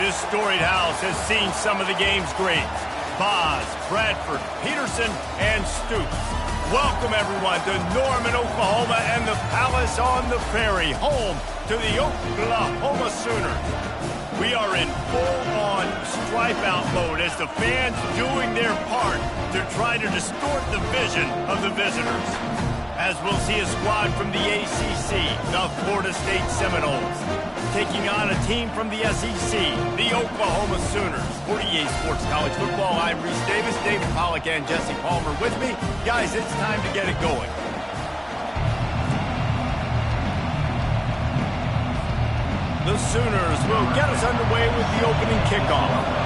This storied house has seen some of the game's greats. Boz, Bradford, Peterson, and Stoops. Welcome, everyone, to Norman, Oklahoma, and the Palace on the Ferry, home to the Oklahoma Sooners. We are in full-on stripe-out mode as the fans doing their part to try to distort the vision of the visitors. As we'll see a squad from the ACC, the Florida State Seminoles, taking on a team from the SEC, the Oklahoma Sooners. For EA Sports College Football, I'm Reese Davis, David Pollack, and Jesse Palmer with me. Guys, it's time to get it going. The Sooners will get us underway with the opening kickoff.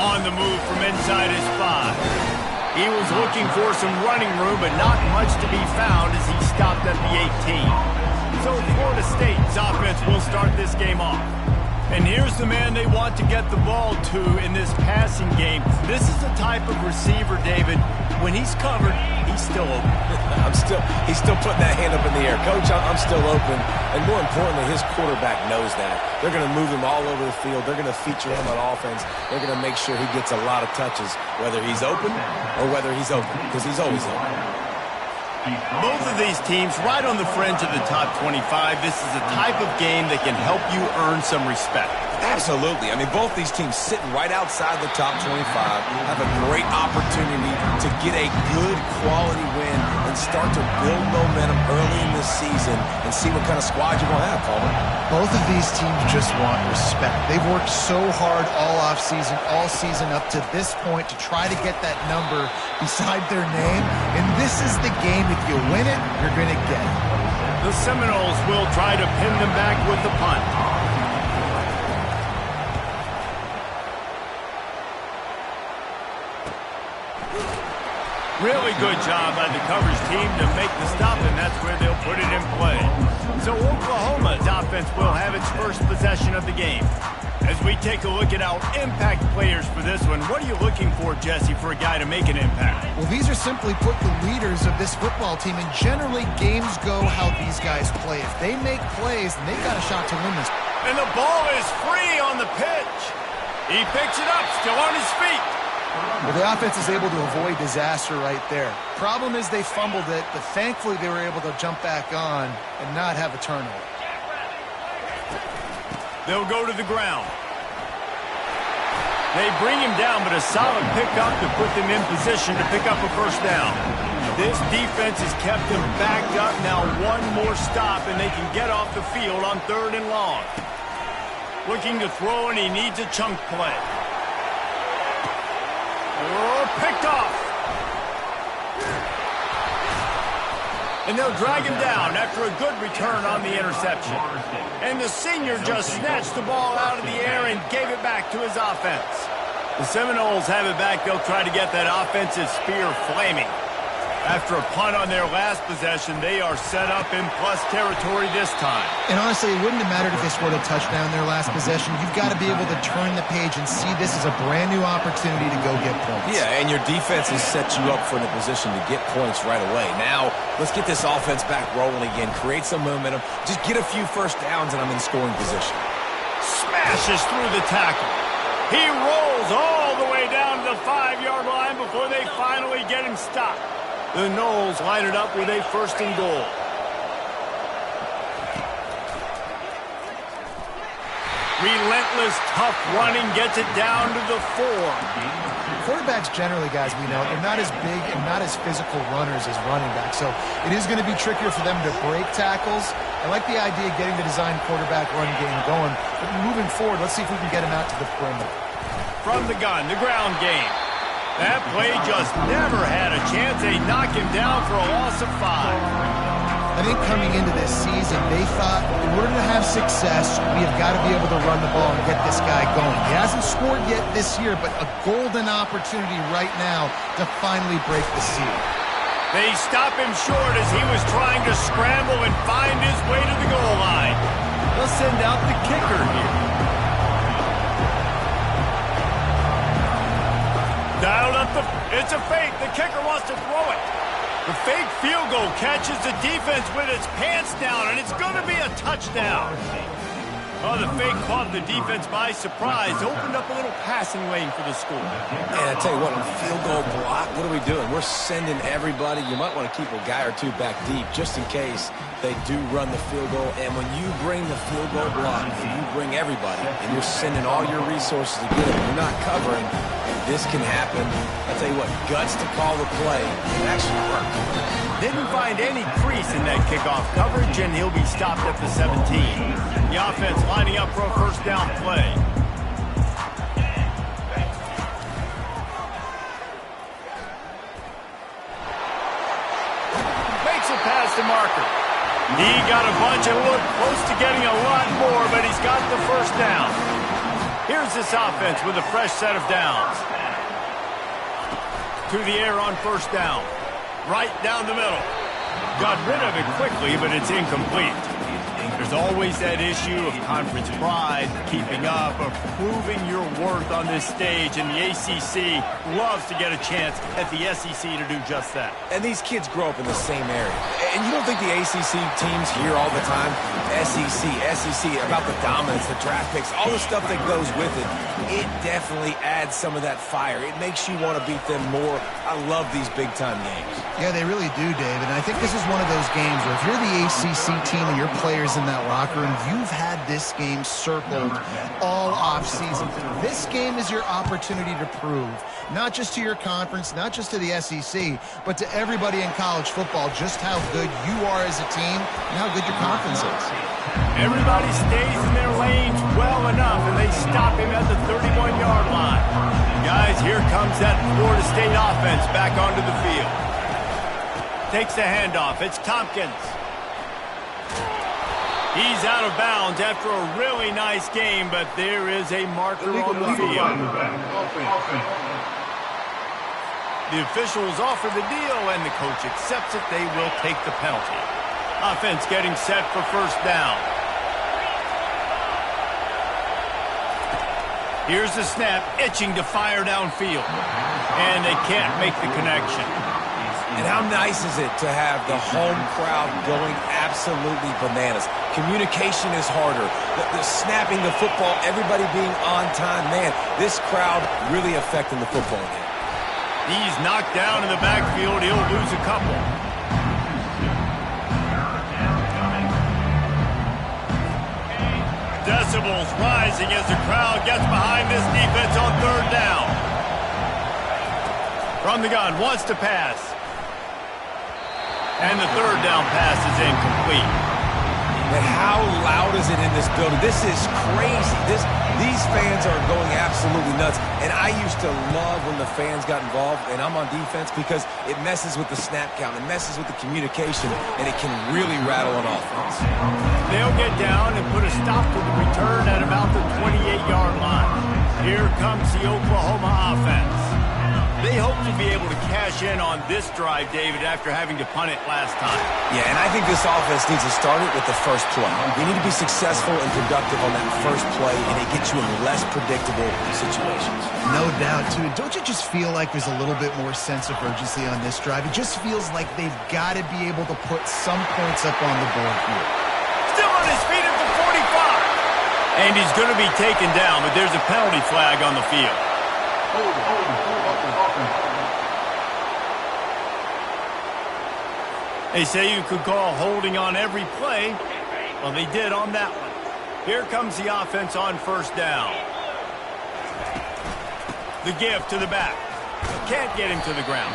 On the move from inside his 5. He was looking for some running room, but not much to be found as he stopped at the 18. So Florida State's offense will start this game off. And here's the man they want to get the ball to in this passing game. This is the type of receiver, David, when he's covered, he's still open. He's still putting that hand up in the air. Coach, I'm still open. And more importantly, his quarterback knows that. They're going to move him all over the field. They're going to feature him on offense. They're going to make sure he gets a lot of touches, whether he's open or whether he's open, because he's always open. Both of these teams right on the fringe of the top 25. This is a type of game that can help you earn some respect. Absolutely. I mean, both these teams sitting right outside the top 25 have a great opportunity to get a good quality win and start to build momentum early in this season and see what kind of squad you're going to have, Palmer. Both of these teams just want respect. They've worked so hard all offseason, all season up to this point to try to get that number beside their name. And this is the game. If you win it, you're going to get it. The Seminoles will try to pin them back with the punt. Really good job by the coverage team to make the stop, and that's where they'll put it in play. So Oklahoma's offense will have its first possession of the game. As we take a look at our impact players for this one, what are you looking for, Jesse, for a guy to make an impact? Well, these are simply put the leaders of this football team, and generally games go how these guys play. If they make plays, then they've got a shot to win this. And the ball is free on the pitch. He picks it up, still on his feet. Well, the offense is able to avoid disaster right there. Problem is they fumbled it, but thankfully they were able to jump back on and not have a turnover. They'll go to the ground. They bring him down, but a solid pickup to put them in position to pick up a first down. This defense has kept them backed up. Now one more stop, and they can get off the field on 3rd and long. Looking to throw, and he needs a chunk play. Oh, picked off. And they'll drag him down after a good return on the interception. And the senior just snatched the ball out of the air and gave it back to his offense. The Seminoles have it back. They'll try to get that offensive spear flaming. After a punt on their last possession, they are set up in plus territory this time. And honestly, it wouldn't have mattered if they scored a touchdown their last possession. You've got to be able to turn the page and see this as a brand new opportunity to go get points. Yeah, and your defense has set you up for the position to get points right away. Now, let's get this offense back rolling again. Create some momentum. Just get a few first downs, and I'm in scoring position. Smashes through the tackle. He rolls all the way down to the 5-yard line before they finally get him stopped. The Noles line it up with a 1st and goal. Relentless, tough running gets it down to the 4. Quarterbacks generally, guys, we know, they're not as big and not as physical runners as running backs. So it is going to be trickier for them to break tackles. I like the idea of getting the design quarterback run game going. But moving forward, let's see if we can get him out to the perimeter. From the gun, the ground game. That play just never had a chance. They knock him down for a loss of 5. I think coming into this season, they thought in order to have success, we have got to be able to run the ball and get this guy going. He hasn't scored yet this year, but a golden opportunity right now to finally break the seal. They stop him short as he was trying to scramble and find his way to the goal line. They'll send out the kicker here. Dialed up it's a fake. The kicker wants to throw it. The fake field goal catches the defense with its pants down, and it's going to be a touchdown. Oh, the fake caught the defense by surprise. Opened up a little passing lane for the score. And I tell you what, on field goal block, what are we doing? We're sending everybody. You might want to keep a guy or two back deep just in case they do run the field goal. And when you bring the field goal block, and you bring everybody, and you're sending all your resources to get it, you're not covering, this can happen. I tell you what, guts to call the play. It actually worked. Didn't find any crease in that kickoff coverage, and he'll be stopped at the 17. The offense lining up for a first down play. Makes a pass to Marker. He got a bunch and looked close to getting a lot more, but he's got the first down. Here's this offense with a fresh set of downs. To the air on first down. Right down the middle. Got rid of it quickly, but it's incomplete. There's always that issue of conference pride, keeping up, of proving your worth on this stage, and the ACC loves to get a chance at the SEC to do just that. And these kids grow up in the same area. And you don't think the ACC teams hear all the time, SEC, about the dominance, the draft picks, all the stuff that goes with it. It definitely adds some of that fire. It makes you want to beat them more. I love these big-time games. Yeah, they really do, David. And I think this is one of those games where if you're the ACC team and your players in that locker room, you've had this game circled all offseason. This game is your opportunity to prove, not just to your conference, not just to the SEC, but to everybody in college football, just how good you are as a team and how good your conference is. Everybody stays in their lanes well enough, and they stop him at the 31-yard line. Guys, here comes that Florida State offense back onto the field. Takes the handoff. It's Tompkins. He's out of bounds after a really nice game, but there is a marker on the field. The officials offer the deal, and the coach accepts it. They will take the penalty. Offense getting set for first down. Here's the snap, itching to fire downfield. And they can't make the connection. And how nice is it to have the home crowd going absolutely bananas? Communication is harder. The snapping the football, everybody being on time. Man, this crowd really affecting the football game. He's knocked down in the backfield. He'll lose a couple. Decibels rising as the crowd gets behind this defense on third down. From the gun, wants to pass. And the third down pass is incomplete. And how loud is it in this building? This is crazy. These fans are going absolutely nuts. And I used to love when the fans got involved, and I'm on defense, because it messes with the snap count. It messes with the communication, and it can really rattle an offense. They'll get down and put a stop to the return at about the 28-yard line. Here comes the Oklahoma offense. They hope to be able to cash in on this drive, David, after having to punt it last time. Yeah, and I think this offense needs to start it with the first play. You need to be successful and productive on that first play, and it gets you in less predictable situations. No doubt, too. Don't you just feel like there's a little bit more sense of urgency on this drive? It just feels like they've got to be able to put some points up on the board here. Still on his feet at the 45. And he's going to be taken down, but there's a penalty flag on the field. They say you could call holding on every play. Well, they did on that one. Here comes the offense on first down. The give to the back. Can't get him to the ground.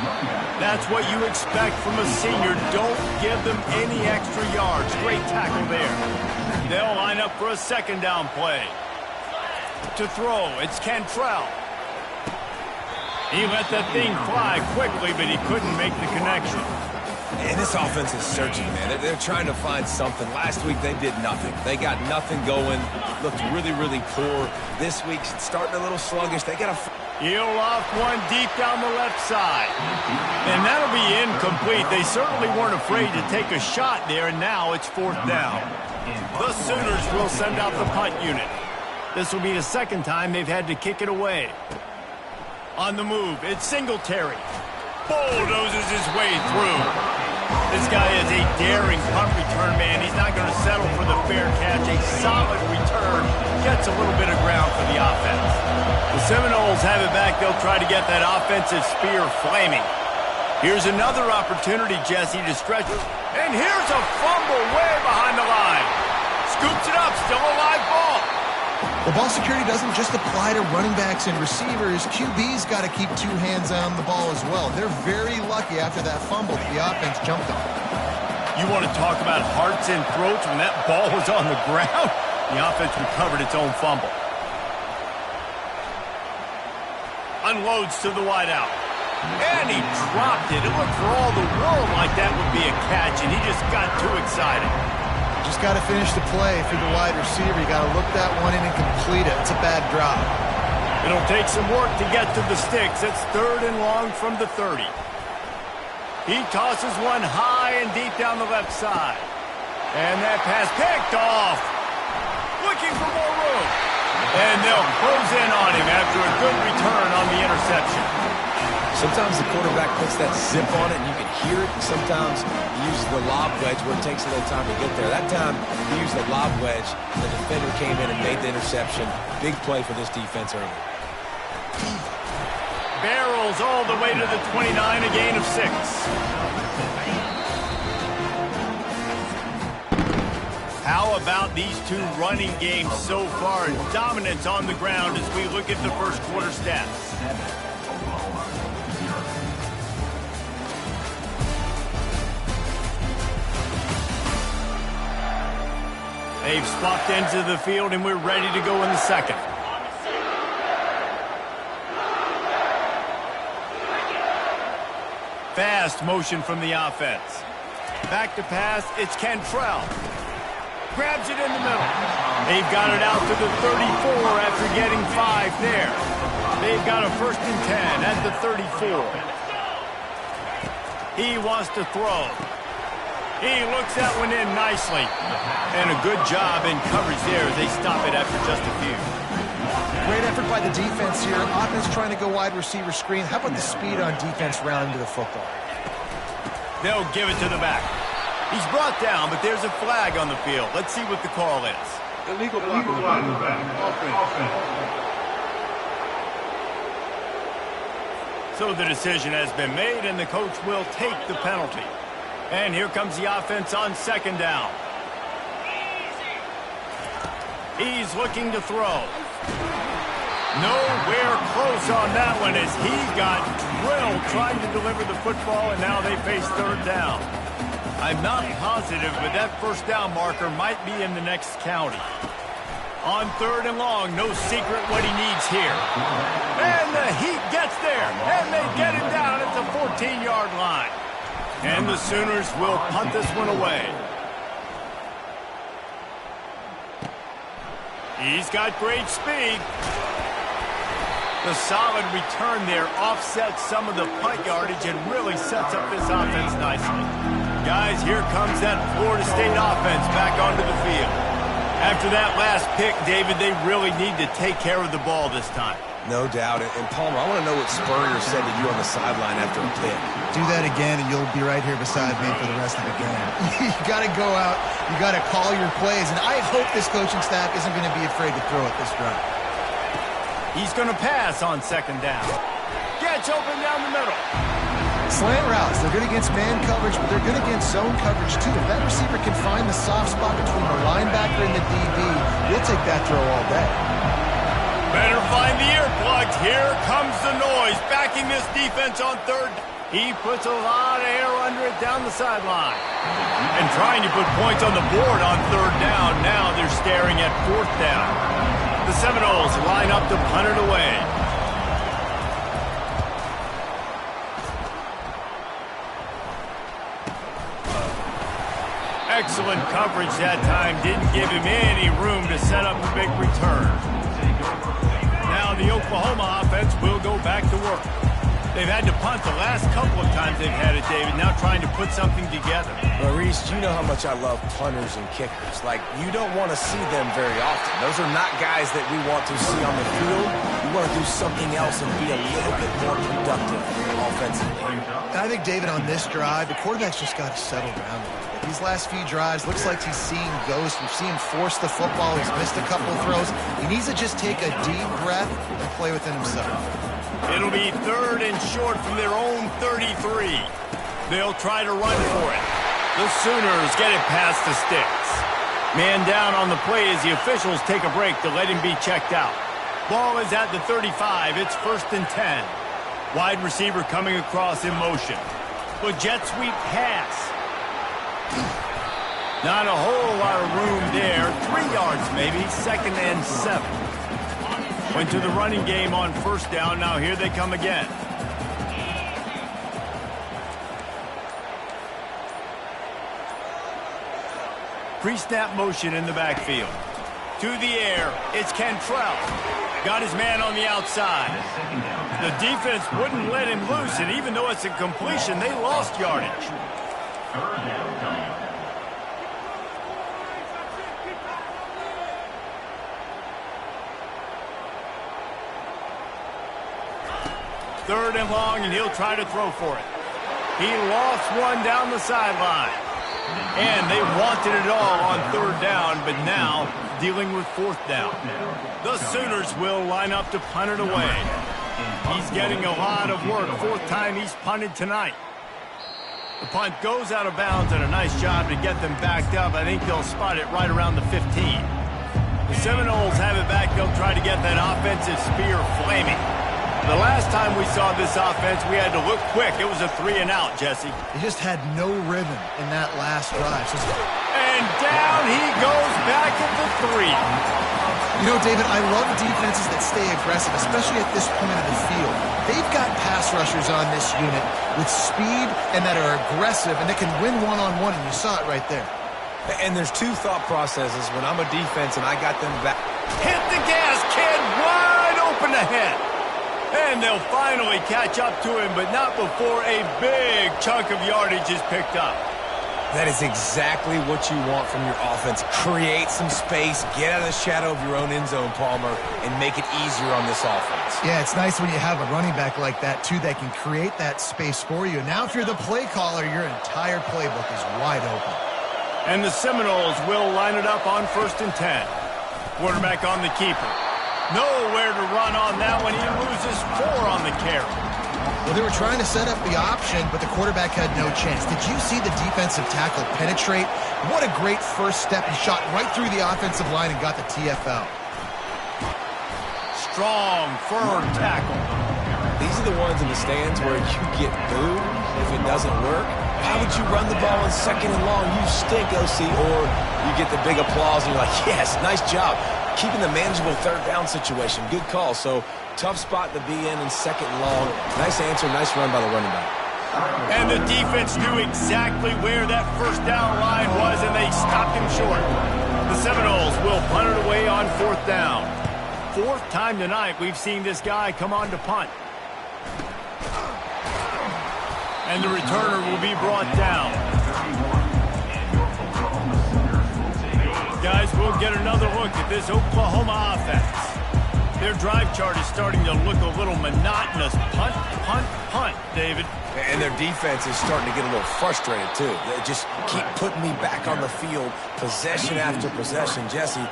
That's what you expect from a senior. Don't give them any extra yards. Great tackle there. They'll line up for a second down play. To throw, it's Cantrell. He let that thing fly quickly, but he couldn't make the connection. And this offense is searching, man. They're trying to find something. Last week, they did nothing. They got nothing going. Looked really, really poor. This week, starting a little sluggish. They got a... He'll off one deep down the left side. And that'll be incomplete. They certainly weren't afraid to take a shot there, and now it's fourth down. The Sooners will send out the punt unit. This will be the second time they've had to kick it away. On the move, it's Singletary. bulldozes his way through. This guy is a daring punt return man. He's not going to settle for the fair catch. A solid return gets a little bit of ground for the offense. The Seminoles have it back. They'll try to get that offensive spear flaming. Here's another opportunity, Jesse, to stretch. And here's a fumble way behind the line. Scoops it up, still a live ball. The ball security doesn't just apply to running backs and receivers. QB's got to keep two hands on the ball as well. They're very lucky after that fumble that the offense jumped on. You want to talk about hearts and throats when that ball was on the ground? The offense recovered its own fumble. Unloads to the wideout. And he dropped it. It looked for all the world like that would be a catch, and he just got too excited. Just got to finish the play for the wide receiver. You got to look that one in and complete it. It's a bad drop. It'll take some work to get to the sticks. It's 3rd and long from the 30. He tosses one high and deep down the left side. And that pass picked off. Looking for more room. And they'll close in on him after a good return on the interception. Sometimes the quarterback puts that zip on it and you can hear it, and sometimes he uses the lob wedge where it takes a little time to get there. That time he used the lob wedge, and the defender came in and made the interception. Big play for this defense early. Barrels all the way to the 29, a gain of 6. How about these two running games so far? Dominance on the ground as we look at the first quarter stats. They've swapped into the field, and we're ready to go in the second. Fast motion from the offense. Back to pass, it's Cantrell. Grabs it in the middle. They've got it out to the 34 after getting 5 there. They've got a 1st and 10 at the 34. He wants to throw. He looks that one in nicely. And a good job in coverage there as they stop it after just a few. Great effort by the defense here. Offense trying to go wide receiver screen. How about the speed on defense rounding to the football? They'll give it to the back. He's brought down, but there's a flag on the field. Let's see what the call is. Illegal block on the back. Offense. So the decision has been made, and the coach will take the penalty. And here comes the offense on 2nd down. He's looking to throw. Nowhere close on that one as he got drilled trying to deliver the football, and now they face 3rd down. I'm not positive, but that 1st down marker might be in the next county. On 3rd and long, no secret what he needs here. And the Heat gets there, and they get him down at the 14-yard line. And the Sooners will punt this one away. He's got great speed. The solid return there offsets some of the punt yardage and really sets up this offense nicely. Guys, here comes that Florida State offense back onto the field. After that last pick, David, they really need to take care of the ball this time. No doubt. And Palmer, I want to know what Spurrier said to you on the sideline after a pick. Do that again, and you'll be right here beside me for the rest of the game. You got to go out. You got to call your plays, and I hope this coaching staff isn't going to be afraid to throw it this drive. He's going to pass on 2nd down. Gets open down the middle. Slant routes. They're good against man coverage, but they're good against zone coverage, too. If that receiver can find the soft spot between the linebacker and the DB, you'll take that throw all day. Better find the earplugs. Here comes the noise. Backing this defense on 3rd. He puts a lot of air under it down the sideline. And trying to put points on the board on 3rd down. Now they're staring at 4th down. The Seminoles line up to punt it away. Excellent coverage that time. Didn't give him any room to set up a big return. Now the Oklahoma offense will go back to work. They've had to punt the last couple of times they've had it, David, now trying to put something together. Maurice, you know how much I love punters and kickers. Like, you don't want to see them very often. Those are not guys that we want to see on the field. We want to do something else and be a little bit more productive offensively. And I think, David, on this drive, the quarterback's just got to settle down a little bit. These last few drives, looks like he's seeing ghosts. We've seen him force the football. He's missed a couple of throws. He needs to just take a deep breath and play within himself. It'll be 3rd and short from their own 33. They'll try to run for it. The Sooners get it past the sticks. Man down on the play as the officials take a break to let him be checked out. Ball is at the 35. It's 1st and 10. Wide receiver coming across in motion. The jet sweep pass. Not a whole lot of room there. 3 yards maybe. 2nd and 7. Went to the running game on 1st down. Now here they come again. Pre-snap motion in the backfield. To the air. It's Cantrell. Got his man on the outside. The defense wouldn't let him loose, and even though it's a completion, they lost yardage. 3rd down coming up. 3rd and long, and he'll try to throw for it. He lost one down the sideline. And they wanted it all on 3rd down, but now dealing with 4th down. The Sooners will line up to punt it away. He's getting a lot of work. 4th time he's punted tonight. The punt goes out of bounds, and a nice job to get them backed up. I think they'll spot it right around the 15. The Seminoles have it back. They'll try to get that offensive spear flaming. The last time we saw this offense, we had to look quick. It was a 3 and out, Jesse. He just had no rhythm in that last drive. And down he goes back at the 3. You know, David, I love defenses that stay aggressive, especially at this point of the field. They've got pass rushers on this unit with speed and that are aggressive and that can win one-on-one, and you saw it right there. And there's 2 thought processes when I'm a defense and I got them back. Hit the gas, kid, wide open ahead. And they'll finally catch up to him, but not before a big chunk of yardage is picked up. That is exactly what you want from your offense. Create some space, get out of the shadow of your own end zone, Palmer, and make it easier on this offense. Yeah, it's nice when you have a running back like that, too, that can create that space for you. Now, if you're the play caller, your entire playbook is wide open. And the Seminoles will line it up on 1st and 10. Quarterback on the keeper. Nowhere to run on that one. He loses 4 on the carry. Well, they were trying to set up the option, but the quarterback had no chance. Did you see the defensive tackle penetrate? What a great first step. He shot right through the offensive line and got the TFL. Strong, firm tackle. These are the ones in the stands where you get booed if it doesn't work. Why would you run the ball in 2nd and long? You stink, OC. Or you get the big applause and you're like, yes, nice job. Keeping the manageable 3rd down situation. Good call. So, tough spot to be in 2nd and long. Nice answer, nice run by the running back. And the defense knew exactly where that 1st down line was, and they stopped him short. The Seminoles will punt it away on 4th down. 4th time tonight we've seen this guy come on to punt. And the returner will be brought down. Guys, we'll get another look at this Oklahoma offense. Their drive chart is starting to look a little monotonous. Punt, punt, punt, David. And their defense is starting to get a little frustrated, too. They just keep putting me back on the field, possession after possession. Jesse,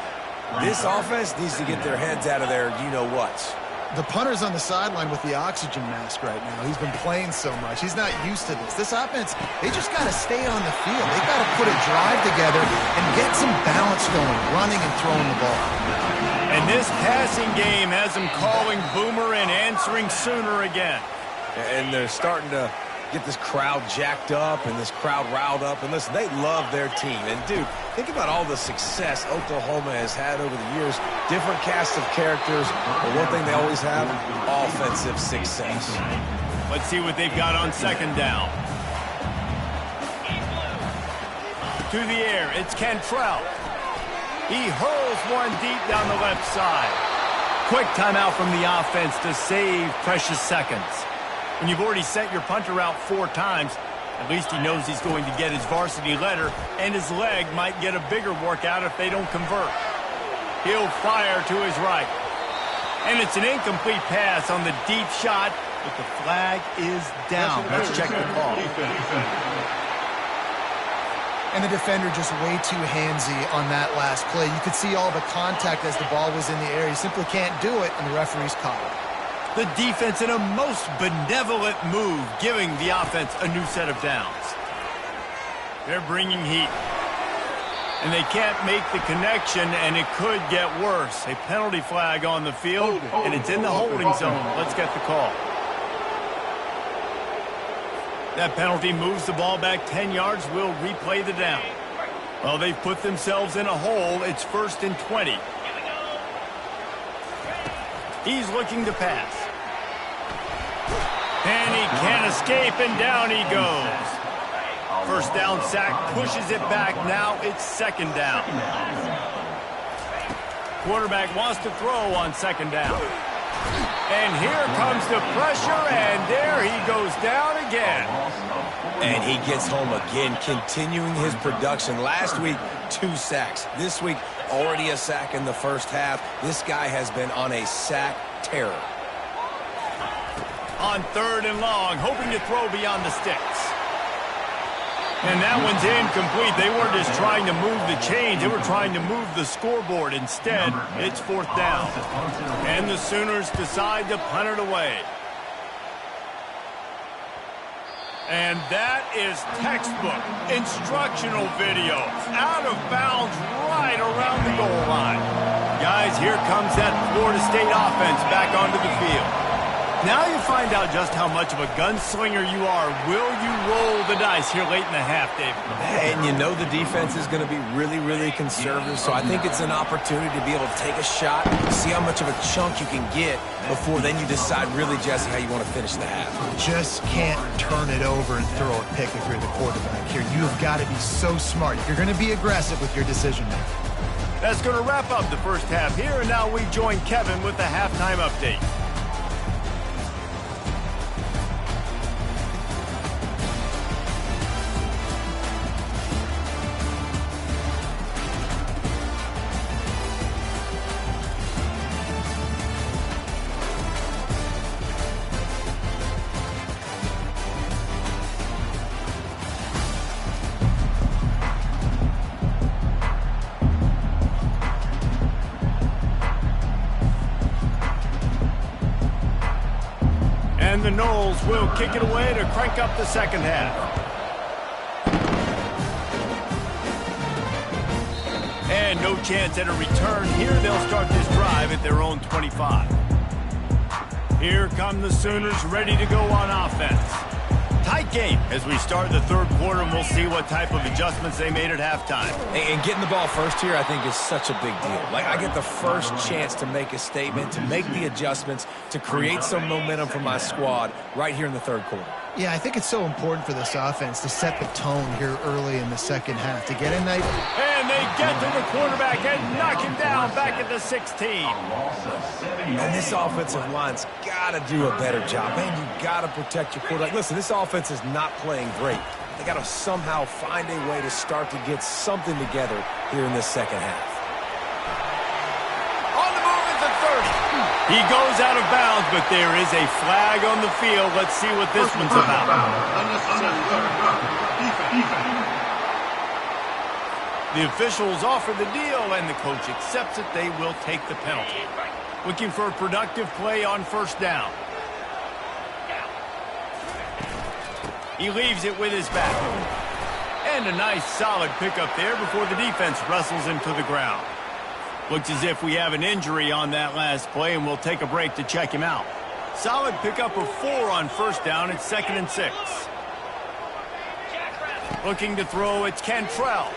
this offense needs to get their heads out of their you-know-whats. The punter's on the sideline with the oxygen mask right now. He's been playing so much. He's not used to this. This offense, they just got to stay on the field. They've got to put a drive together and get some balance going, running and throwing the ball. And this passing game has them calling Boomer and answering Sooner again. And they're starting to get this crowd jacked up and this crowd riled up. And listen, they love their team. And, dude, think about all the success Oklahoma has had over the years. Different cast of characters. But one thing they always have, offensive success. Let's see what they've got on 2nd down. To the air, it's Cantrell. He hurls one deep down the left side. Quick timeout from the offense to save precious seconds. When you've already sent your punter out 4 times, at least he knows he's going to get his varsity letter, and his leg might get a bigger workout if they don't convert. He'll fire to his right. And it's an incomplete pass on the deep shot, but the flag is down. Let's check the call. And the defender just way too handsy on that last play. You could see all the contact as the ball was in the air. He simply can't do it, and the referee's caught it. The defense in a most benevolent move, giving the offense a new set of downs. They're bringing heat. And they can't make the connection, and it could get worse. A penalty flag on the field, and it's in the holding zone. Let's get the call. That penalty moves the ball back 10 yards. We'll replay the down. Well, they've put themselves in a hole. It's 1st and 20. He's looking to pass. And he can't escape, and down he goes. First down sack, pushes it back. Now it's 2nd down. Quarterback wants to throw on 2nd down. And here comes the pressure, and there he goes down again. And he gets home again, continuing his production. Last week, 2 sacks. This week, already a sack in the first half. This guy has been on a sack terror. On 3rd and long, hoping to throw beyond the sticks. And that one's incomplete. They weren't just trying to move the chains. They were trying to move the scoreboard. Instead, it's 4th down. And the Sooners decide to punt it away. And that is textbook instructional video. Out of bounds right around the goal line. Guys, here comes that Florida State offense back onto the field. Now you find out just how much of a gunslinger you are. Will you roll the dice here late in the half, David? And you know the defense is going to be really, really conservative, so I think it's an opportunity to be able to take a shot, see how much of a chunk you can get before then you decide really, Jesse, how you want to finish the half. Just can't turn it over and throw a pick if you're the quarterback here. You've got to be so smart. You're going to be aggressive with your decision-making. That's going to wrap up the first half here, and now we join Kevin with the halftime update. And the Noles will kick it away to crank up the second half. And no chance at a return here. They'll start this drive at their own 25. Here come the Sooners ready to go on offense. Tight game as we start the third quarter, and we'll see what type of adjustments they made at halftime. And getting the ball first here, I think, is such a big deal. Like, I get the first chance to make a statement, to make the adjustments, to create some momentum for my squad right here in the third quarter. Yeah, I think it's so important for this offense to set the tone here early in the second half, to get in there. And they get to the quarterback and knock him down back at the 16. And this offensive line's got to do a better job. Man, you got to protect your quarterback. Listen, this offense is not playing great. They got to somehow find a way to start to get something together here in this second half. On the move at the 30. He goes out of bounds, but there is a flag on the field. Let's see what this one's about. The officials offer the deal, and the coach accepts it. They will take the penalty. Looking for a productive play on first down. He leaves it with his back. And a nice solid pickup there before the defense wrestles him to the ground. Looks as if we have an injury on that last play, and we'll take a break to check him out. Solid pickup of 4 on first down. It's 2nd and 6. Looking to throw, it's Cantrell.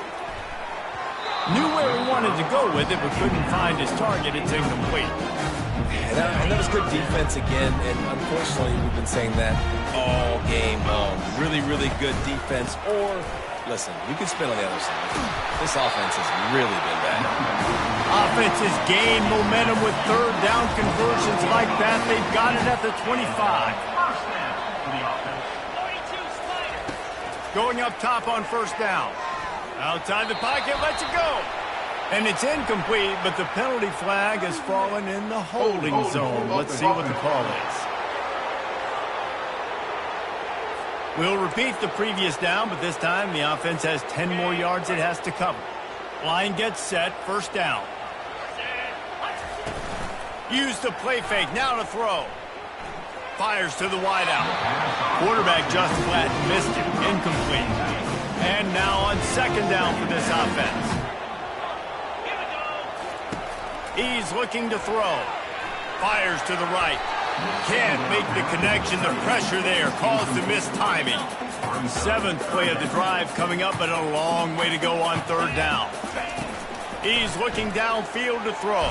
Knew where he wanted to go with it, but couldn't find his target. It's incomplete. And that was good defense again, and unfortunately we've been saying that all game long. Really, really good defense, or, listen, you can spin on the other side. This offense has really been bad. Offense has gained momentum with third down conversions like that. They've got it at the 25. for the offense. Going up top on first down. Outside the pocket, lets it go. And it's incomplete, but the penalty flag has fallen in the holding zone. Let's see what the call is. We'll repeat the previous down, but this time the offense has 10 more yards it has to cover. Line gets set, first down. Use the play fake, now to throw. Fires to the wideout. Quarterback just flat missed it, incomplete. And now on second down for this offense. He's looking to throw. Fires to the right. Can't make the connection. The pressure there caused the missed timing. Seventh play of the drive coming up, but a long way to go on third down. He's looking downfield to throw.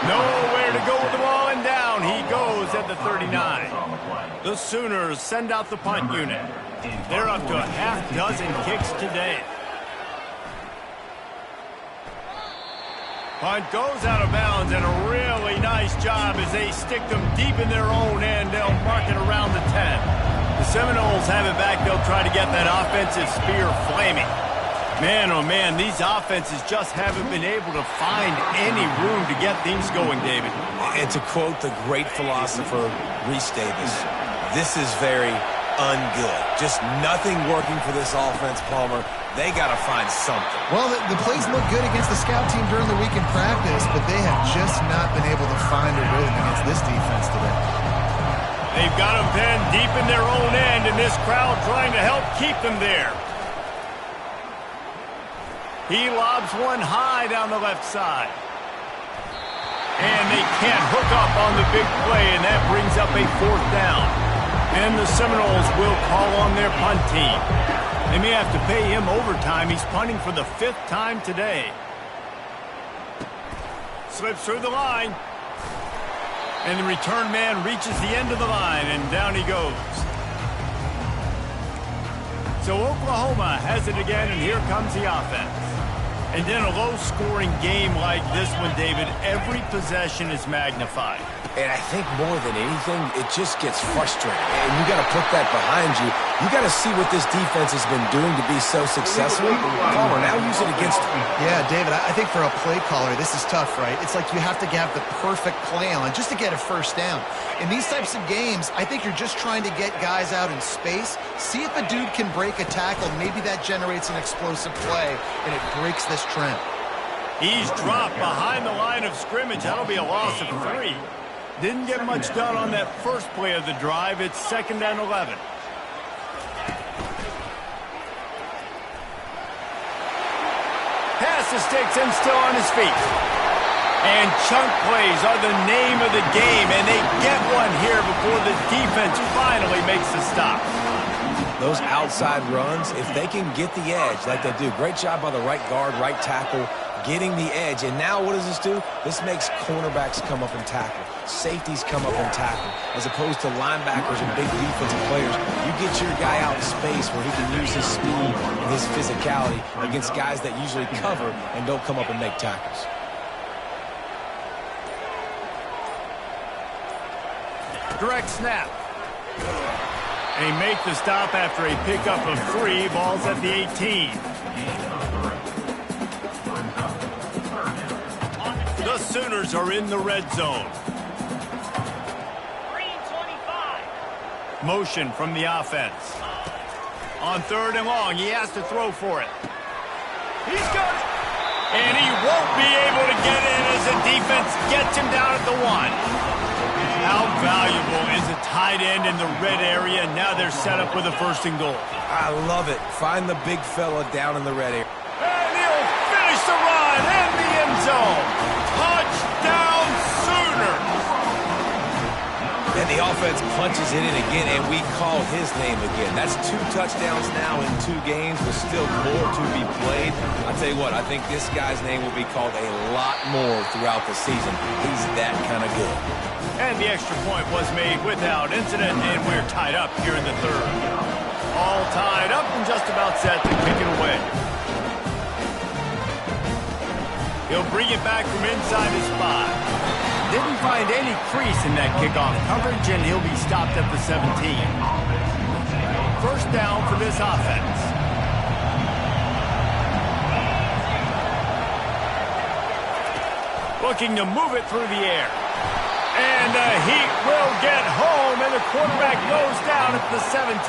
Nowhere to go with the ball, and down he goes at the 39. The Sooners send out the punt unit. They're up to a half dozen kicks today. Punt goes out of bounds, and a really nice job as they stick them deep in their own end. They'll mark it around the 10. The Seminoles have it back. They'll try to get that offensive spear flaming. Man, oh man, these offenses just haven't been able to find any room to get things going, David. And to quote the great philosopher, Reese Davis, this is very ungood. Just nothing working for this offense, Palmer. They got to find something. Well, the plays look good against the scout team during the week in practice, but they have just not been able to find a rhythm against this defense today. They've got them pinned deep in their own end, and this crowd trying to help keep them there. He lobs one high down the left side. And they can't hook up on the big play, and that brings up a fourth down. And the Seminoles will call on their punt team. They may have to pay him overtime. He's punting for the 5th time today. Slips through the line. And the return man reaches the end of the line, and down he goes. So Oklahoma has it again, and here comes the offense. And in a low-scoring game like this one, David, every possession is magnified. And I think more than anything, it just gets frustrating. And you got to put that behind you. You got to see what this defense has been doing to be so successful. Palmer, now use it against them. Yeah, David, I think for a play caller, this is tough, right? It's like you have to have the perfect play on just to get a first down. In these types of games, I think you're just trying to get guys out in space, see if a dude can break a tackle. Maybe that generates an explosive play, and it breaks this trend. He's dropped behind the line of scrimmage. That'll be a loss of 3. Didn't get much done on that first play of the drive. It's 2nd and 11. Pass the sticks and still on his feet. And chunk plays are the name of the game, and they get one here before the defense finally makes the stop. Those outside runs, if they can get the edge like they do, great job by the right guard, right tackle, getting the edge. And now what does this do? This makes cornerbacks come up and tackle. Safeties come up and tackle. As opposed to linebackers and big defensive players, you get your guy out in space where he can use his speed and his physicality against guys that usually cover and don't come up and make tackles. Direct snap. They make the stop after a pickup of 3. Ball's at the 18. The Sooners are in the red zone. Motion from the offense. On 3rd and long, he has to throw for it. He's got it. And he won't be able to get in as the defense gets him down at the 1. How valuable is a tight end in the red area? Now they're set up with a 1st and goal. I love it. Find the big fella down in the red area. And he'll finish the run in the end zone. Touchdown, Sooners! And the offense punches it in again, and we call his name again. That's 2 touchdowns now in 2 games, with still more to be played. I tell you what, I think this guy's name will be called a lot more throughout the season. He's that kind of good. And the extra point was made without incident, and we're tied up here in the 3rd. All tied up and just about set to kick it away. He'll bring it back from inside his spot. Didn't find any crease in that kickoff coverage, and he'll be stopped at the 17. First down for this offense. Looking to move it through the air. And the Heat will get home, and the quarterback goes down at the 17.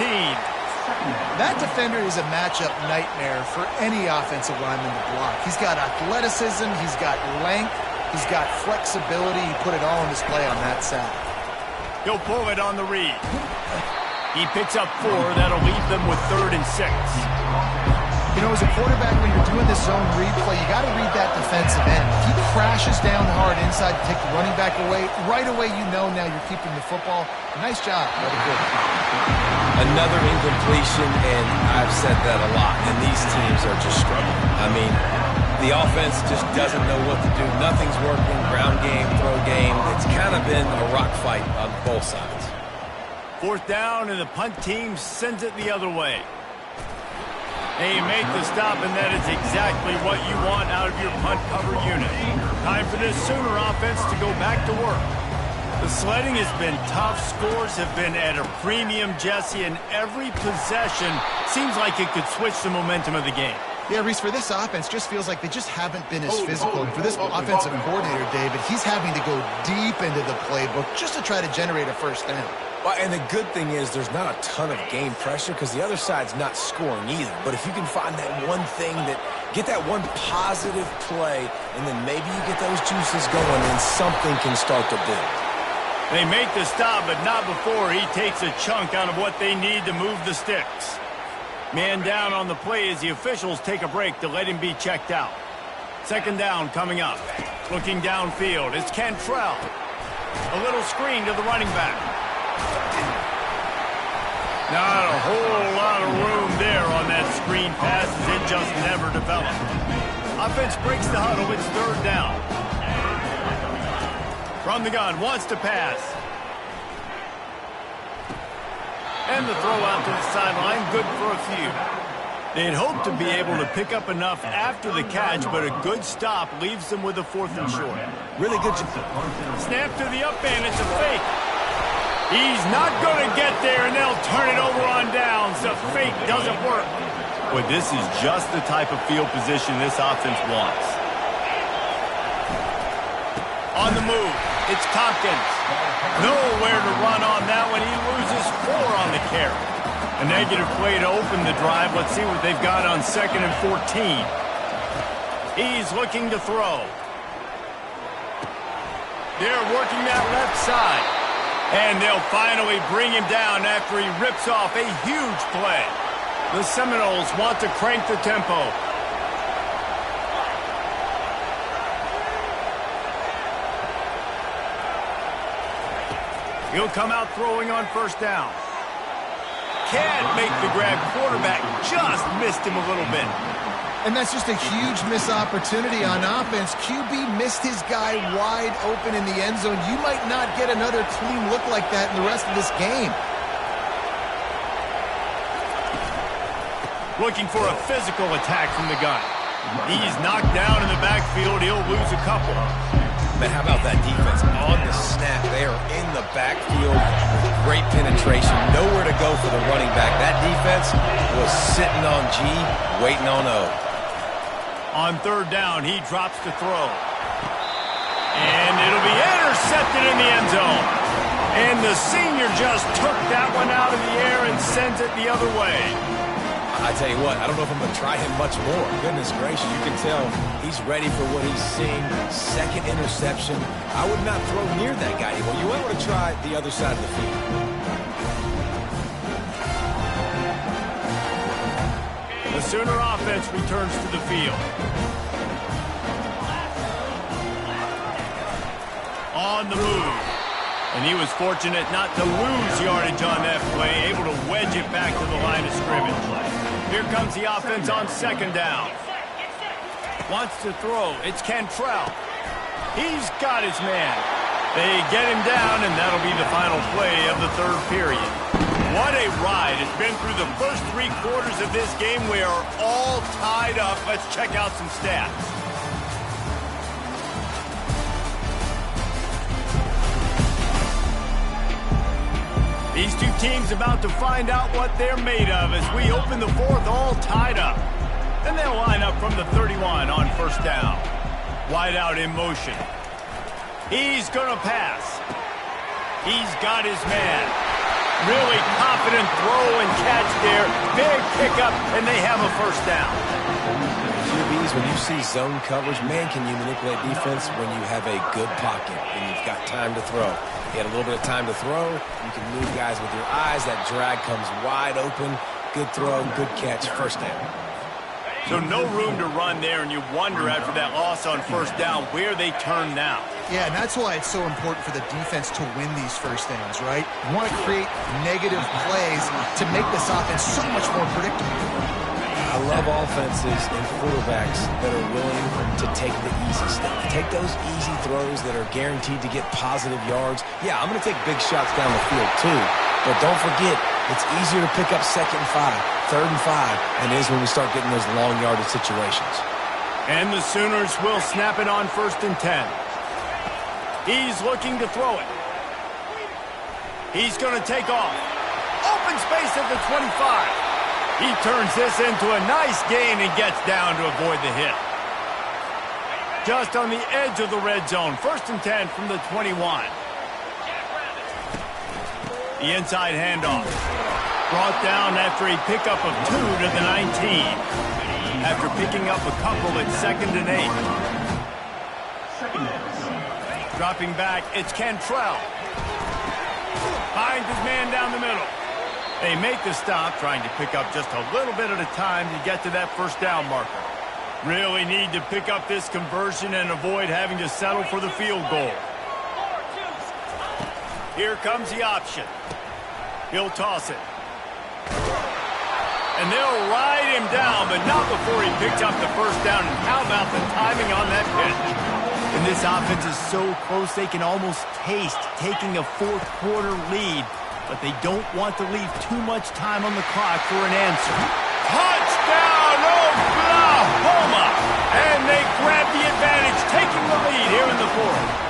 That defender is a matchup nightmare for any offensive lineman to block. He's got athleticism, he's got length, he's got flexibility. He put it all on display on that side. He'll pull it on the read. He picks up 4. That'll leave them with 3rd and 6. You know, as a quarterback, when you're doing this zone read play, you got to read that defensive end. If he crashes down hard inside to take the running back away, right away you know now you're keeping the football. Nice job. Another incompletion, and I've said that a lot, and these teams are just struggling. I mean, the offense just doesn't know what to do. Nothing's working. Ground game, throw game. It's kind of been a rock fight on both sides. 4th down, and the punt team sends it the other way. They make the stop, and that is exactly what you want out of your punt cover unit. Time for this Sooner offense to go back to work. The sledding has been tough. Scores have been at a premium, Jesse, and every possession seems like it could switch the momentum of the game. Yeah, Reese, for this offense, just feels like they just haven't been as physical. And for this offensive coordinator, David, he's having to go deep into the playbook just to try to generate a first down. Well, and the good thing is there's not a ton of game pressure because the other side's not scoring either. But if you can find that one thing get that one positive play, and then maybe you get those juices going and something can start to build. They make the stop, but not before he takes a chunk out of what they need to move the sticks. Man down on the play as the officials take a break to let him be checked out. 2nd down coming up. Looking downfield, it's Cantrell. A little screen to the running back. Not a whole lot of room there on that screen pass as it just never developed. Offense breaks the huddle. It's 3rd down. From the gun, wants to pass. And the throw out to the sideline, good for a few. They'd hoped to be able to pick up enough after the catch, but a good stop leaves them with a 4th and short. Really good job. Snap to the up man, it's a fake. He's not going to get there, and they'll turn it over on downs. The fake doesn't work. But this is just the type of field position this offense wants. On the move, it's Tompkins. Nowhere to run on that one. He loses 4 on the carry. A negative play to open the drive. Let's see what they've got on 2nd and 14. He's looking to throw. They're working that left side. And they'll finally bring him down after he rips off a huge play. The Seminoles want to crank the tempo. He'll come out throwing on 1st down. Can't make the grab. Quarterback just missed him a little bit. And that's just a huge missed opportunity on offense. QB missed his guy wide open in the end zone. You might not get another clean look like that in the rest of this game. Looking for a physical attack from the gun. He's knocked down in the backfield. He'll lose a couple. But how about that defense on the snap? They are in the backfield with great penetration. Nowhere to go for the running back. That defense was sitting on G, waiting on O. On 3rd down, he drops to throw. And it'll be intercepted in the end zone. And the senior just took that one out of the air and sends it the other way. I tell you what, I don't know if I'm going to try him much more. Goodness gracious, you can tell he's ready for what he's seeing. 2nd interception. I would not throw near that guy anymore. You might want to try the other side of the field. The Sooner offense returns to the field. On the move. And he was fortunate not to lose yardage on that play, able to wedge it back to the line of scrimmage. Here comes the offense on 2nd down. Wants to throw. It's Cantrell. He's got his man. They get him down, and that'll be the final play of the 3rd period. What a ride. It's been through the first 3 quarters of this game. We are all tied up. Let's check out some stats. two teams about to find out what they're made of as we open the fourth all tied up. Then they'll line up from the 31 on first down. Wide out in motion. He's going to pass. He's got his man. Really confident throw and catch there. Big pickup, and they have a first down. QBs, when you see zone coverage, man, can you manipulate defense when you have a good pocket and you've got time to throw. You had a little bit of time to throw. You can move guys with your eyes. That drag comes wide open. Good throw, good catch, first down. So no room to run there, and you wonder after that loss on first down where they turn now. Yeah, and that's why it's so important for the defense to win these first downs, right? You want to create negative plays to make this offense so much more predictable. I love offenses and quarterbacks that are willing to take the easy stuff. Take those easy throws that are guaranteed to get positive yards. Yeah, I'm going to take big shots down the field too. But don't forget, it's easier to pick up 2nd and 5, 3rd and 5 than it is when we start getting those long yardage situations. And the Sooners will snap it on 1st and 10. He's looking to throw it. He's going to take off. Open space at the 25. He turns this into a nice gain and gets down to avoid the hit. Just on the edge of the red zone. 1st and 10 from the 21. The inside handoff. Brought down after a pickup of 2 to the 19. After picking up a couple at 2nd and 8. Dropping back, it's Cantrell. Finds his man down the middle. They make the stop, trying to pick up just a little bit at a time to get to that first down marker. Really need to pick up this conversion and avoid having to settle for the field goal. Here comes the option. He'll toss it. And they'll ride him down, but not before he picks up the first down. And how about the timing on that pitch? And this offense is so close they can almost taste taking a fourth-quarter lead. But they don't want to leave too much time on the clock for an answer. Touchdown, Oklahoma! And they grab the advantage, taking the lead here in the fourth.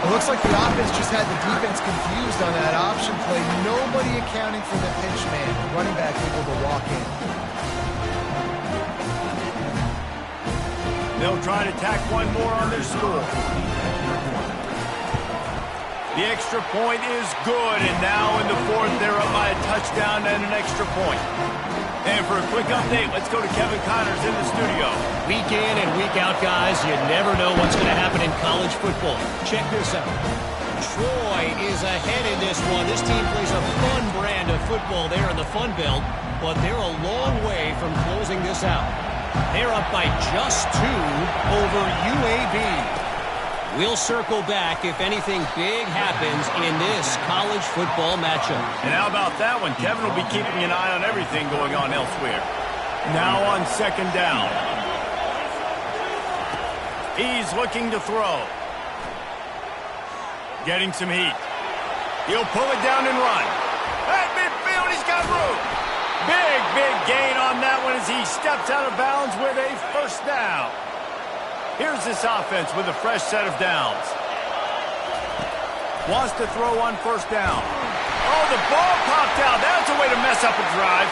It looks like the offense just had the defense confused on that option play. Nobody accounting for the pitch man. Running back able to walk in. They'll try to tack one more on their score. The extra point is good, and now in the fourth, they're up by a touchdown and an extra point. And for a quick update, let's go to Kevin Connors in the studio. Week in and week out, guys, you never know what's going to happen in college football. Check this out. Troy is ahead in this one. This team plays a fun brand of football there in the Fun Belt, but they're a long way from closing this out. They're up by just 2 over UAB. We'll circle back if anything big happens in this college football matchup. And how about that one? Kevin will be keeping an eye on everything going on elsewhere. Now on 2nd down. He's looking to throw. Getting some heat. He'll pull it down and run. At midfield, he's got room. Big gain on that one as he steps out of bounds with a first down. Here's this offense with a fresh set of downs. Wants to throw on first down. Oh, the ball popped out. That's a way to mess up a drive.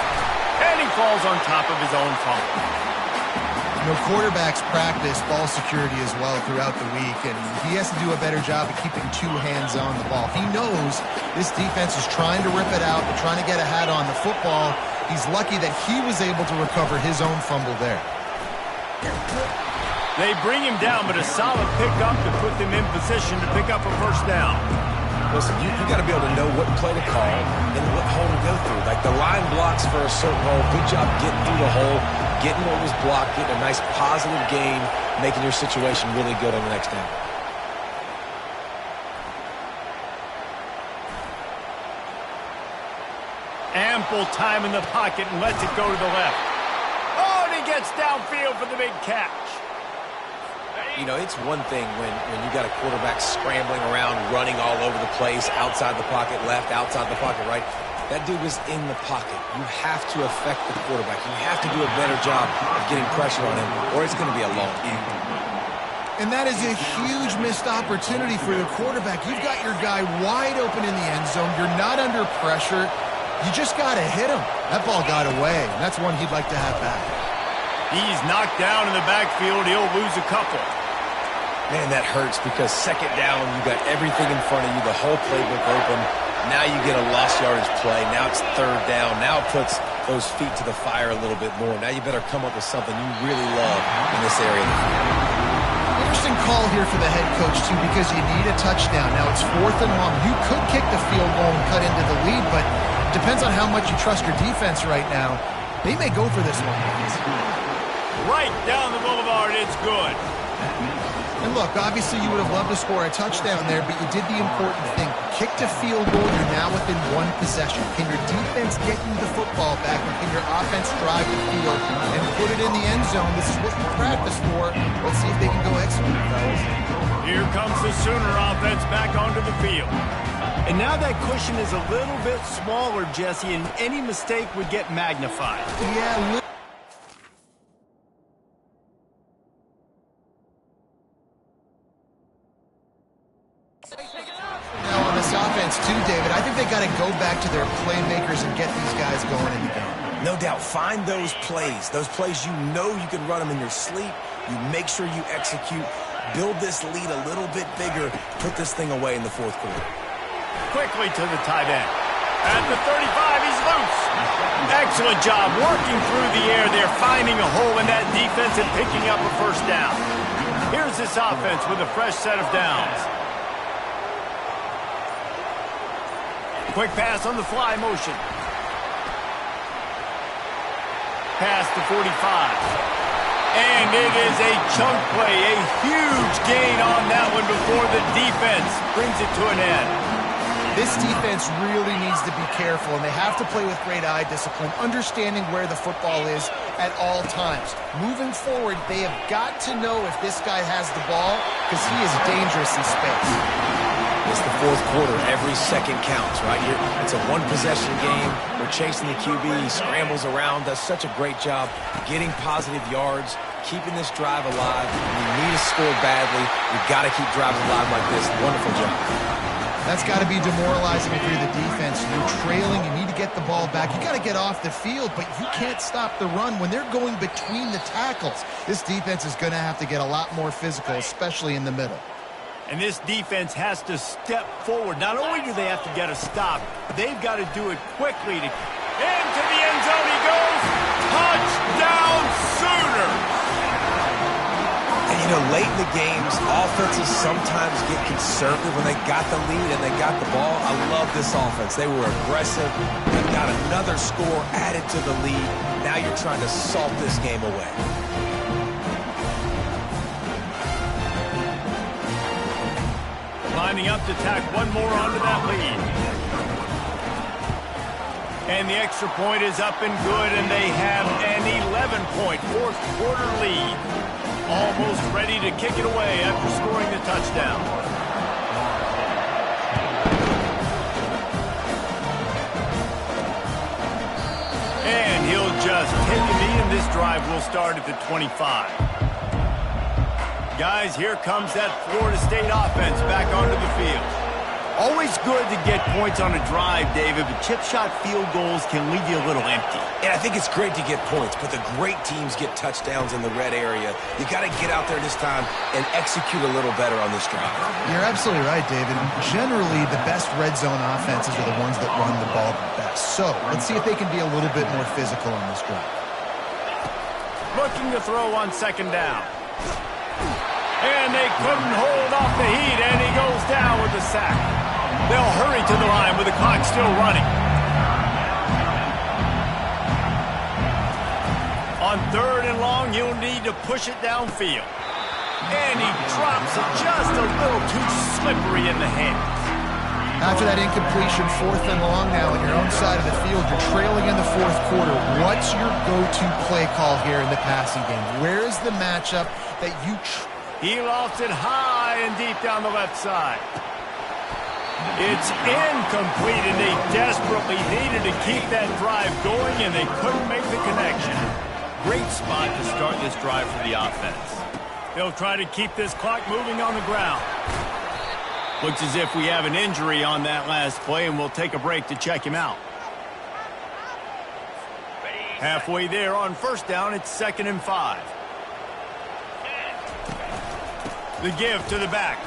And he falls on top of his own fumble. You know, quarterbacks practice ball security as well throughout the week, and he has to do a better job of keeping 2 hands on the ball. He knows this defense is trying to rip it out, but trying to get a hat on the football. He's lucky that he was able to recover his own fumble there. They bring him down, but a solid pickup to put them in position to pick up a first down. Listen, you got to be able to know what play to call and what hole to go through. Like the line blocks for a certain hole. Good job getting through the hole, getting what was blocked, getting a nice positive gain, making your situation really good on the next down. Ample time in the pocket and lets it go to the left. Oh, and he gets downfield for the big catch. You know, it's one thing when you got a quarterback scrambling around, running all over the place, outside the pocket left, outside the pocket right. That dude was in the pocket. You have to affect the quarterback. You have to do a better job of getting pressure on him, or it's going to be a long game. And that is a huge missed opportunity for the quarterback. You've got your guy wide open in the end zone. You're not under pressure. You just got to hit him. That ball got away, and that's one he'd like to have back. He's knocked down in the backfield. He'll lose a couple. Man, that hurts because second down, you got everything in front of you, the whole playbook open. Now you get a lost yardage play. Now it's third down. Now it puts those feet to the fire a little bit more. Now you better come up with something you really love in this area of the field. Interesting call here for the head coach, too, because you need a touchdown. Now it's 4th and long. You could kick the field goal and cut into the lead, but it depends on how much you trust your defense right now. They may go for this one, guys. Right down the boulevard, it's good. And look, obviously you would have loved to score a touchdown there, but you did the important thing. Kicked a field goal, you're now within one possession. Can your defense get you the football back, or can your offense drive the field and put it in the end zone? This is what you practice for. Let's see if they can go execute, fellas. Here comes the Sooner offense back onto the field. And now that cushion is a little bit smaller, Jesse, and any mistake would get magnified. Yeah, now on this offense too, David, I think they got to go back to their playmakers and get these guys going in the game. No doubt, find those plays you know you can run them in your sleep. You make sure you execute, build this lead a little bit bigger, put this thing away in the fourth quarter. Quickly to the tight end. At the 35, he's loose. Excellent job working through the air there, finding a hole in that defense and picking up a first down. Here's this offense with a fresh set of downs. Quick pass on the fly motion. Pass to 45. And it is a chunk play, a huge gain on that one before the defense brings it to an end. This defense really needs to be careful, and they have to play with great eye discipline, understanding where the football is at all times. Moving forward, they have got to know if this guy has the ball, because he is dangerous in space. It's the fourth quarter. Every second counts, right? It's a one-possession game. We're chasing the QB. He scrambles around, does such a great job getting positive yards, keeping this drive alive. We need to score badly. We've got to keep drives alive like this. Wonderful job. That's got to be demoralizing if you're the defense. You're trailing. You need to get the ball back. You got to get off the field, but you can't stop the run. When they're going between the tackles, this defense is going to have to get a lot more physical, especially in the middle. And this defense has to step forward. Not only do they have to get a stop, they've got to do it quickly. Into the end zone he goes. Touchdown Sooners! And, you know, late in the games, offenses sometimes get conservative when they got the lead and they got the ball. I love this offense. They were aggressive. They got another score added to the lead. Now you're trying to salt this game away. Lining up to tack one more onto that lead. And the extra point is up and good, and they have an 11-point fourth quarter lead. Almost ready to kick it away after scoring the touchdown. And he'll just take a knee, and this drive will start at the 25. Guys, here comes that Florida State offense back onto the field. Always good to get points on a drive, David, but chip shot field goals can leave you a little empty. And I think it's great to get points, but the great teams get touchdowns in the red area. You got to get out there this time and execute a little better on this drive. You're absolutely right, David. Generally, the best red zone offenses are the ones that run the ball the best. So let's see if they can be a little bit more physical on this drive. Looking to throw on second down. And they couldn't hold off the heat, and he goes down with a sack. They'll hurry to the line with the clock still running. On third and long, he'll need to push it downfield. And he drops it just a little too slippery in the hands. After that incompletion, 4th and long now on your own side of the field, you're trailing in the fourth quarter. What's your go-to play call here in the passing game? Where is the matchup that you... He lofts it high and deep down the left side. It's incomplete, and they desperately needed to keep that drive going, and they couldn't make the connection. Great spot to start this drive for the offense. They'll try to keep this clock moving on the ground. Looks as if we have an injury on that last play, and we'll take a break to check him out. Halfway there on first down, it's 2nd and 5. The give to the back.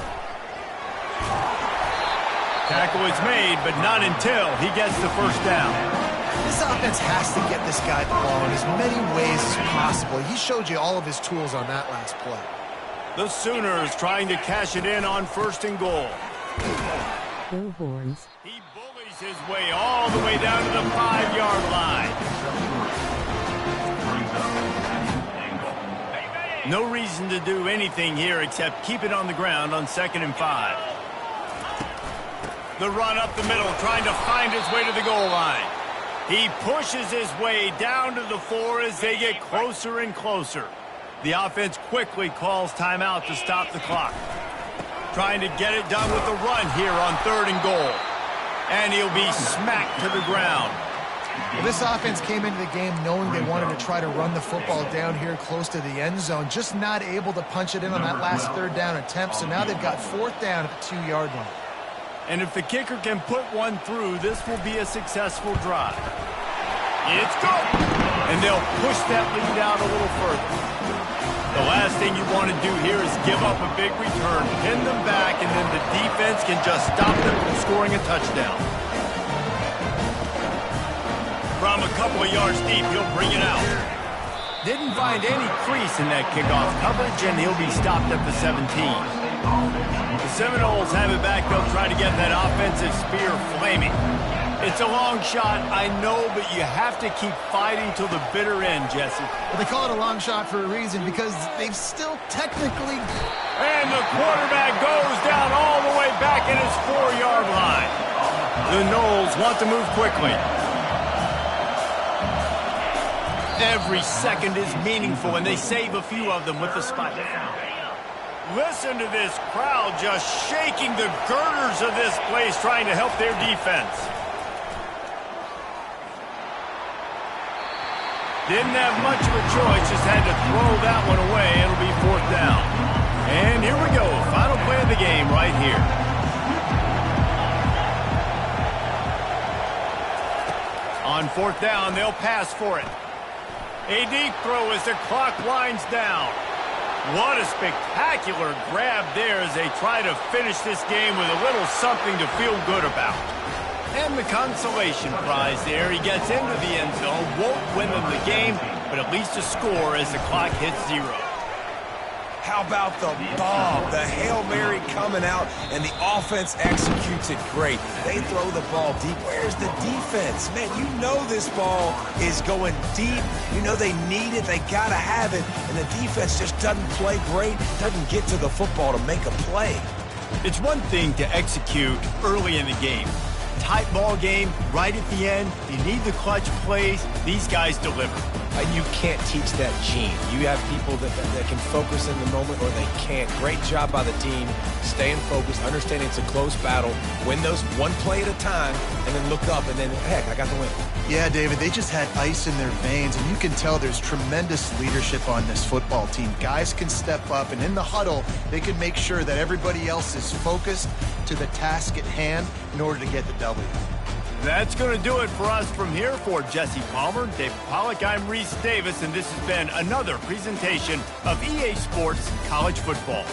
Tackle is made, but not until he gets the first down. This offense has to get this guy the ball in as many ways as possible. He showed you all of his tools on that last play. The Sooners trying to cash it in on 1st and goal. Go Horns. He bullies his way all the way down to the 5-yard line. No reason to do anything here except keep it on the ground on 2nd and 5. The run up the middle, trying to find his way to the goal line. He pushes his way down to the 4 as they get closer and closer. The offense quickly calls timeout to stop the clock. Trying to get it done with the run here on 3rd and goal. And he'll be smacked to the ground. Well, this offense came into the game knowing they wanted to try to run the football down here close to the end zone, just not able to punch it in on that last 3rd down attempt, so now they've got 4th down at the 2-yard line. And if the kicker can put one through, this will be a successful drive. It's good! And they'll push that lead out a little further. The last thing you want to do here is give up a big return, pin them back, and then the defense can just stop them from scoring a touchdown. From a couple of yards deep, he'll bring it out. Didn't find any crease in that kickoff coverage, and he'll be stopped at the 17. The Seminoles have it back. They'll try to get that offensive spear flaming. It's a long shot, I know, but you have to keep fighting till the bitter end, Jesse. Well, they call it a long shot for a reason, because they've still technically... And the quarterback goes down all the way back at his 4-yard line. The Noles want to move quickly. Every second is meaningful, and they save a few of them with the spike. Listen to this crowd just shaking the girders of this place, trying to help their defense. Didn't have much of a choice, just had to throw that one away. It'll be 4th down. And here we go, final play of the game right here. On 4th down, they'll pass for it. A deep throw as the clock winds down. What a spectacular grab there as they try to finish this game with a little something to feel good about. And the consolation prize there. He gets into the end zone, won't win them the game, but at least a score as the clock hits 0. How about the bomb? The Hail Mary coming out, and the offense executes it great. They throw the ball deep. Where's the defense? Man, you know this ball is going deep. You know they need it. They got to have it. And the defense just doesn't play great, doesn't get to the football to make a play. It's one thing to execute early in the game. Tight ball game, right at the end. You need the clutch plays. These guys deliver. And you can't teach that gene. You have people that can focus in the moment or they can't. Great job by the team, staying focused, understanding it's a close battle, win those one play at a time, and then look up and then, heck, I got the win. Yeah, David, they just had ice in their veins, and you can tell there's tremendous leadership on this football team. Guys can step up, and in the huddle, they can make sure that everybody else is focused to the task at hand in order to get the W. That's going to do it for us from here. For Jesse Palmer, David Pollack, I'm Reese Davis, and this has been another presentation of EA Sports College Football.